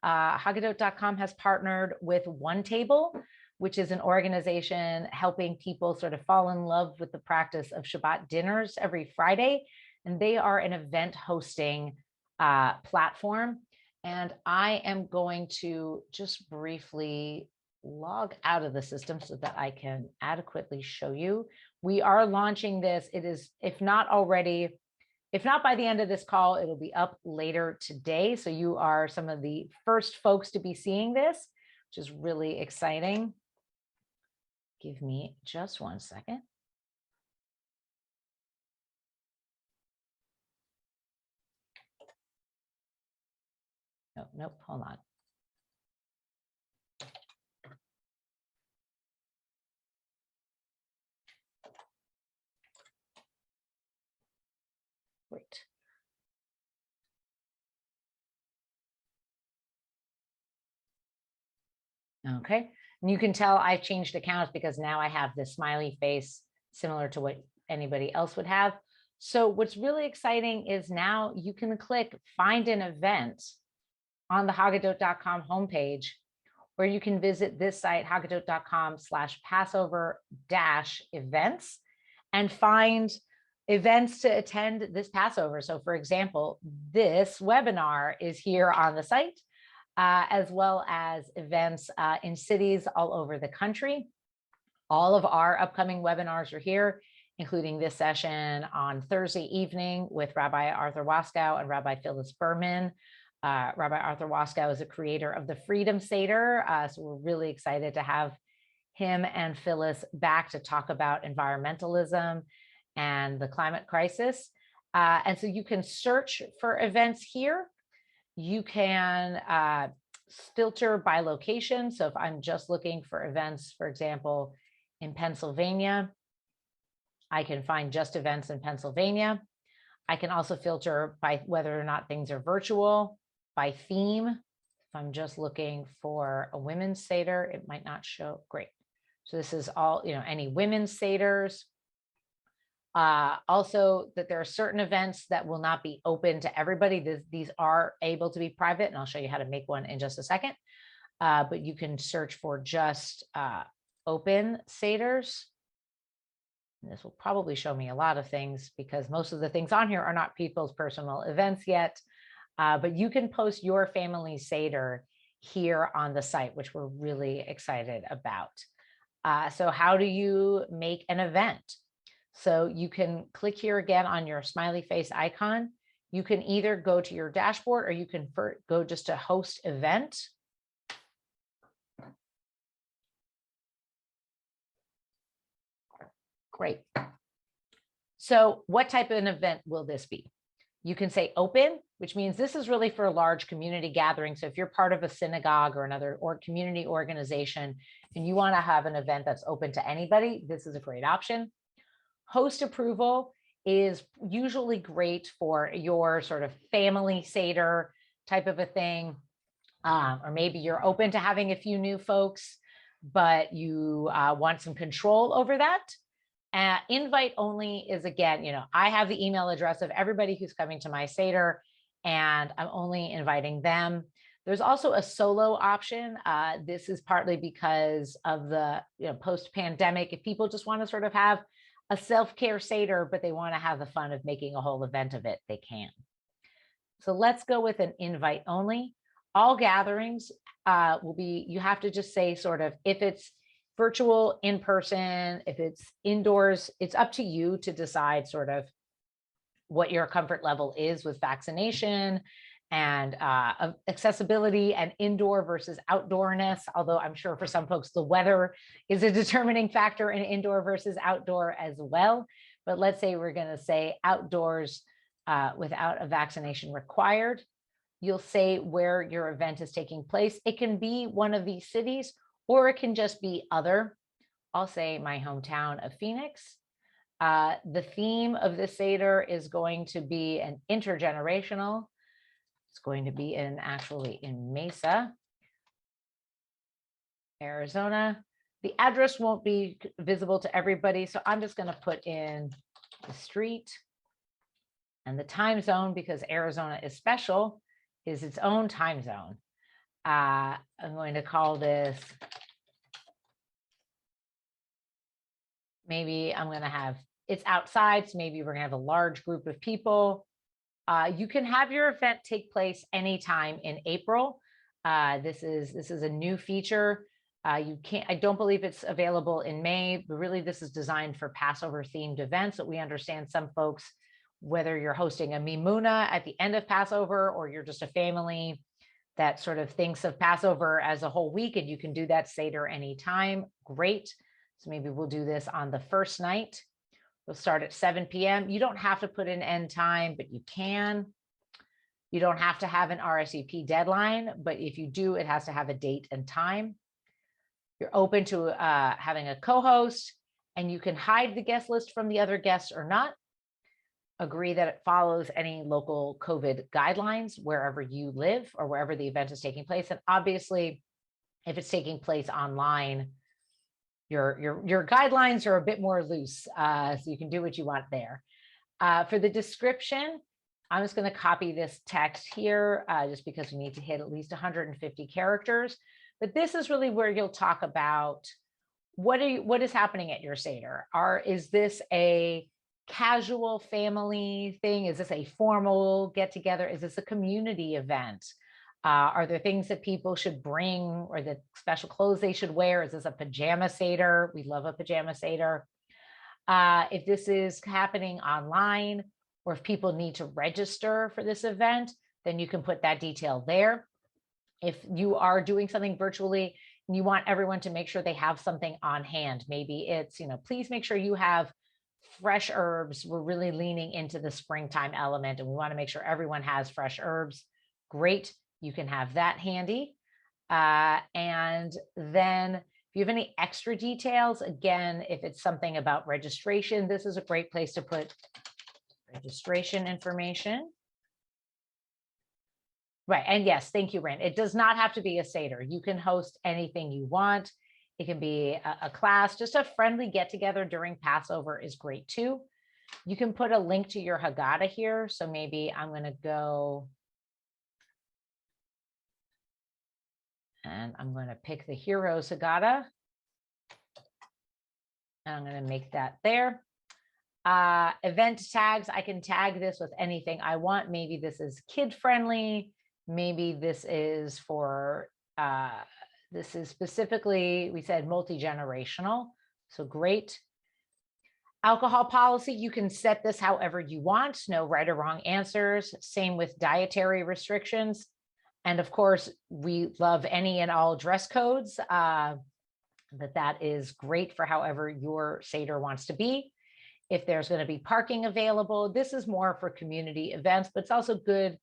Hagadot.com has partnered with One Table, which is an organization helping people sort of fall in love with the practice of Shabbat dinners every Friday. And they are an event hosting platform. And I am going to just briefly log out of the system so that I can adequately show you. We are launching this. It is, if not already, if not by the end of this call, it'll be up later today. So you are some of the first folks to be seeing this, which is really exciting. Give me just 1 second. Nope, hold on. Great. Okay, and you can tell I've changed accounts because now I have this smiley face similar to what anybody else would have. So what's really exciting is now you can click find an event on the Hagadot.com homepage, where you can visit this site, Hagadot.com/Passover-events, and find events to attend this Passover. So for example, this webinar is here on the site, as well as events in cities all over the country. All of our upcoming webinars are here, including this session on Thursday evening with Rabbi Arthur Waskow and Rabbi Phyllis Berman. Rabbi Arthur Waskow is the creator of the Freedom Seder, so we're really excited to have him and Phyllis back to talk about environmentalism and the climate crisis. And so you can search for events here. You can filter by location. So if I'm just looking for events, for example, in Pennsylvania, I can find just events in Pennsylvania. I can also filter by whether or not things are virtual, by theme. If I'm just looking for a women's Seder, it might not show. Great. So this is all, any women's Seders. Also, that there are certain events that will not be open to everybody. These are able to be private, and I'll show you how to make one in just a second. But you can search for just open Seders. And this will probably show me a lot of things because most of the things on here are not people's personal events yet. But you can post your family Seder here on the site, which we're really excited about. So how do you make an event? So you can click here again on your smiley face icon. You can either go to your dashboard or you can go just to host event. Great. So what type of an event will this be? You can say open, which means this is really for a large community gathering. So if you're part of a synagogue or another community organization and you want to have an event that's open to anybody, this is a great option. Host approval is usually great for your sort of family Seder type of a thing. Or maybe you're open to having a few new folks, but you want some control over that. Invite only is, again, I have the email address of everybody who's coming to my Seder, and I'm only inviting them. There's also a solo option. This is partly because of the post-pandemic. If people just want to sort of have a self-care Seder, but they want to have the fun of making a whole event of it, they can. So let's go with an invite only. All gatherings will be, you have to just say sort of, if it's virtual, in person, if it's indoors, it's up to you to decide sort of what your comfort level is with vaccination and accessibility and indoor versus outdoorness. Although I'm sure for some folks, the weather is a determining factor in indoor versus outdoor as well. But let's say we're going to say outdoors without a vaccination required. You'll say where your event is taking place. It can be one of these cities, or it can just be other. I'll say my hometown of Phoenix. The theme of the Seder is going to be an intergenerational. It's going to be actually in Mesa, Arizona. The address won't be visible to everybody, so I'm just going to put in the street and the time zone, because Arizona is special, is its own time zone. I'm going to call this, maybe I'm going to have, it's outside, so maybe we're going to have a large group of people. You can have your event take place anytime in April. This is a new feature. I don't believe it's available in May, but really this is designed for Passover themed events. But we understand some folks, whether you're hosting a Mimuna at the end of Passover, or you're just a family that sort of thinks of Passover as a whole week, and you can do that Seder anytime. Great. So maybe we'll do this on the first night. We'll start at 7 p.m. You don't have to put an end time, but you can. You don't have to have an RSVP deadline, but if you do, it has to have a date and time. You're open to having a co-host, and you can hide the guest list from the other guests or not. Agree that it follows any local COVID guidelines wherever you live or wherever the event is taking place. And obviously, if it's taking place online, your guidelines are a bit more loose, so you can do what you want there. For the description, I'm just going to copy this text here just because we need to hit at least 150 characters. But this is really where you'll talk about what is happening at your Seder. Is this a casual family thing? Is this a formal get together? Is this a community event? Are there things that people should bring, or the special clothes they should wear? Is this a pajama Seder? We love a pajama Seder. If this is happening online, or if people need to register for this event, then you can put that detail there. If you are doing something virtually and you want everyone to make sure they have something on hand, maybe it's, please make sure you have fresh herbs. We're really leaning into the springtime element, and we want to make sure everyone has fresh herbs. Great. You can have that handy. And then if you have any extra details, again, if it's something about registration, this is a great place to put registration information. Right. And yes, thank you, Rand. It does not have to be a Seder. You can host anything you want. It can be a class, just a friendly get together during Passover is great too. You can put a link to your Haggadah here. So maybe I'm going to go and I'm going to pick the Heroes Haggadah. And I'm going to make that there. Event tags, I can tag this with anything I want. Maybe this is kid friendly. Maybe this is for, this is specifically, we said multi-generational. So great. Alcohol policy, you can set this however you want. No right or wrong answers. Same with dietary restrictions. And of course, we love any and all dress codes. That is great for however your Seder wants to be. If there's going to be parking available, this is more for community events, but it's also good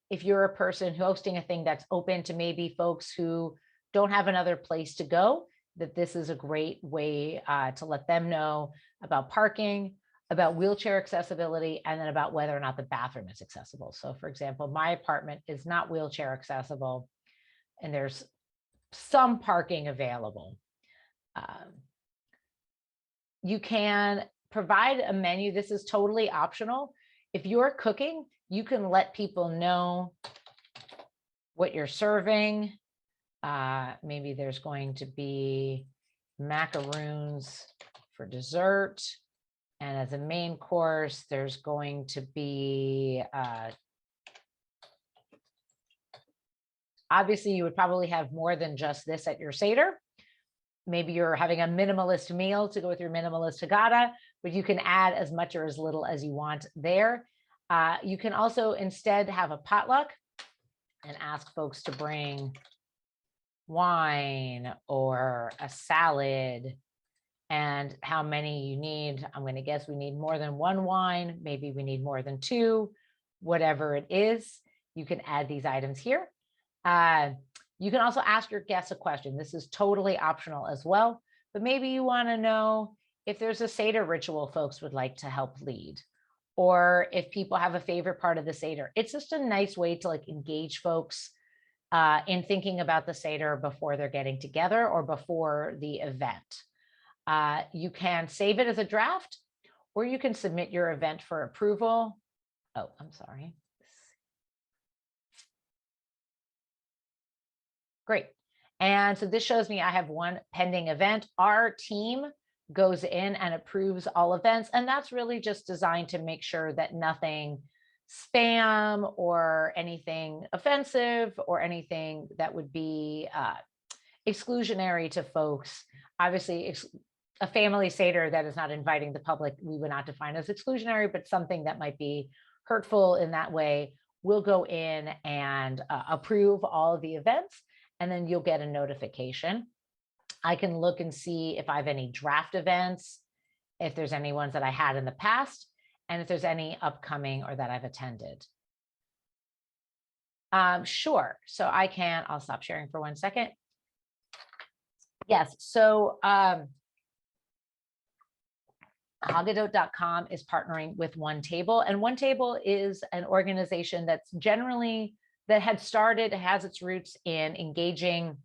if you're a person hosting a thing that's open to maybe folks who don't have another place to go, that this is a great way to let them know about parking, about wheelchair accessibility, and then about whether or not the bathroom is accessible. So for example, my apartment is not wheelchair accessible, and there's some parking available. You can provide a menu. This is totally optional. If you're cooking, you can let people know what you're serving. Maybe there's going to be macaroons for dessert. And as a main course, there's going to be, obviously you would probably have more than just this at your Seder. Maybe you're having a minimalist meal to go with your minimalist Haggadah, but you can add as much or as little as you want there. You can also instead have a potluck and ask folks to bring wine or a salad, and how many you need. I'm going to guess we need more than one wine. Maybe we need more than two, whatever it is. You can add these items here. You can also ask your guests a question. This is totally optional as well, but maybe you want to know if there's a Seder ritual folks would like to help lead, or if people have a favorite part of the Seder. It's just a nice way to engage folks in thinking about the Seder before they're getting together or before the event. You can save it as a draft, or you can submit your event for approval. Oh, I'm sorry. Great. And so this shows me I have one pending event. Our team goes in and approves all events. And that's really just designed to make sure that nothing spam or anything offensive or anything that would be exclusionary to folks. Obviously, a family Seder that is not inviting the public, we would not define as exclusionary, but something that might be hurtful in that way, we'll go in and approve all of the events, and then you'll get a notification. I can look and see if I have any draft events, if there's any ones that I had in the past, and if there's any upcoming or that I've attended. Sure. So I'll stop sharing for 1 second. Yes. So Haggadot.com is partnering with One Table, and One Table is an organization that has its roots in engaging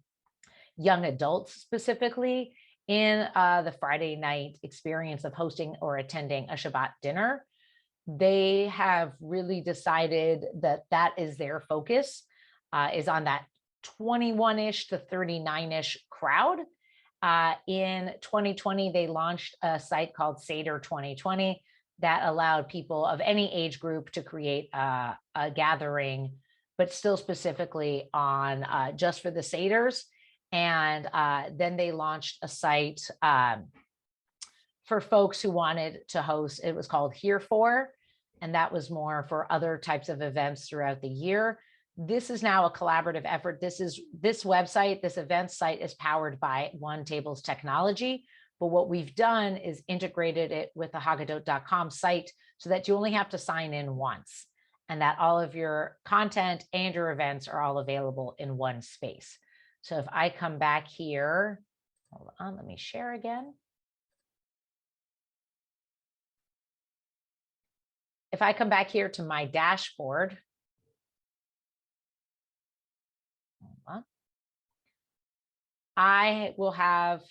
young adults specifically in the Friday night experience of hosting or attending a Shabbat dinner. They have really decided that that is their focus, is on that 21-ish to 39-ish crowd. In 2020, they launched a site called Seder 2020 that allowed people of any age group to create a gathering, but still specifically on just for the Seders. And then they launched a site for folks who wanted to host. It was called Here For, and that was more for other types of events throughout the year. This is now a collaborative effort. This website, this event site is powered by One Table's technology. But what we've done is integrated it with the Haggadot.com site so that you only have to sign in once, and that all of your content and your events are all available in one space. So if I come back here, hold on, let me share again. If I come back here to my dashboard, I will have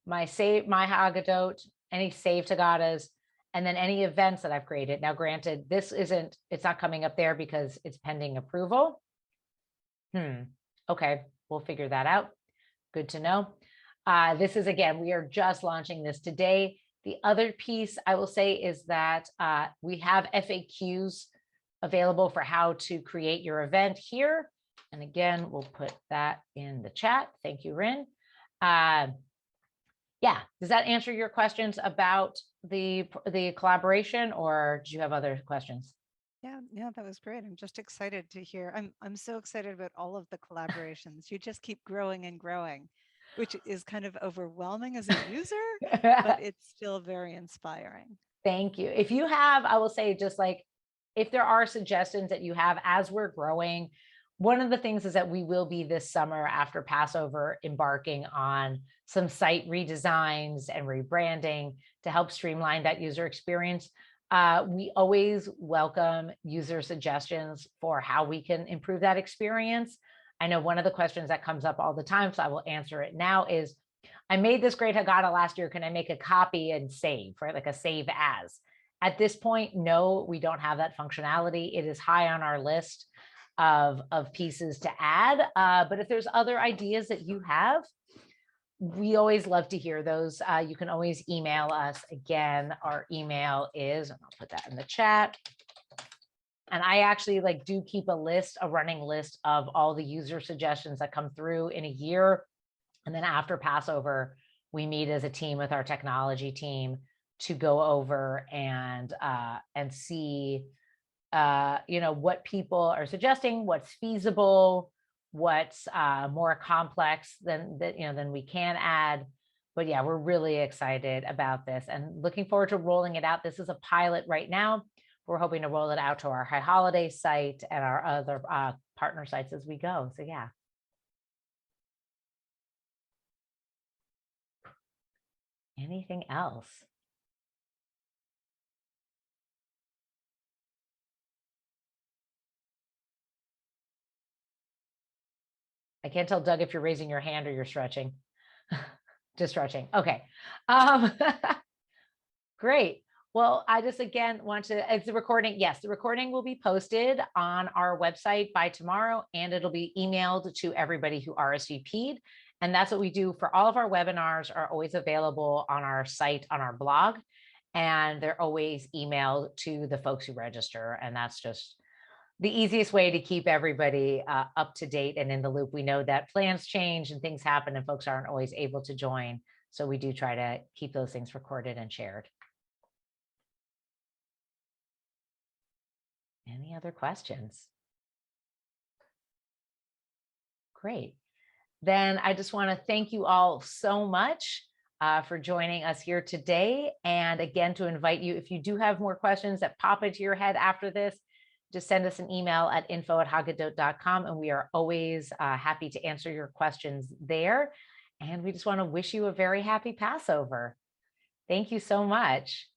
my Haggadot, any saved Haggadahs, and then any events that I've created. Now, granted, it's not coming up there because it's pending approval. Okay, we'll figure that out. Good to know. This is, again, we are just launching this today. The other piece I will say is that we have FAQs available for how to create your event here. And again, we'll put that in the chat. Thank you, Rin. Yeah, does that answer your questions about the collaboration, or do you have other questions? Yeah, that was great. I'm just excited to hear. I'm so excited about all of the collaborations. You just keep growing and growing, which is kind of overwhelming as a user, but it's still very inspiring. Thank you. If you have, I will say, just like, if there are suggestions that you have as we're growing, one of the things is that we will be this summer after Passover embarking on some site redesigns and rebranding to help streamline that user experience. We always welcome user suggestions for how we can improve that experience. I know one of the questions that comes up all the time, so I will answer it now, is I made this great Haggadah last year. Can I make a copy and save, right? Like a save as. At this point, no, we don't have that functionality. It is high on our list of pieces to add. But if there's other ideas that you have, we always love to hear those. You can always email us. Again, our email is, and I'll put that in the chat. And I actually do keep a running list of all the user suggestions that come through in a year. And then after Passover, we meet as a team with our technology team to go over and see what people are suggesting, what's feasible, what's more complex than we can add. But yeah, we're really excited about this and looking forward to rolling it out. This is a pilot right now. We're hoping to roll it out to our High Holiday site and our other partner sites as we go. So yeah. Anything else? I can't tell, Doug, if you're raising your hand or you're stretching. Just stretching. Okay. Great. Well, I just again want to, it's the recording. Yes, the recording will be posted on our website by tomorrow, and it'll be emailed to everybody who RSVP'd. And that's what we do for all of our webinars, are always available on our site, on our blog, and they're always emailed to the folks who register. And that's just the easiest way to keep everybody up to date and in the loop. We know that plans change and things happen and folks aren't always able to join. So we do try to keep those things recorded and shared. Any other questions? Great. Then I just want to thank you all so much for joining us here today. And again, to invite you, if you do have more questions that pop into your head after this, just send us an email at info@haggadot.com, and we are always happy to answer your questions there. And we just want to wish you a very happy Passover. Thank you so much.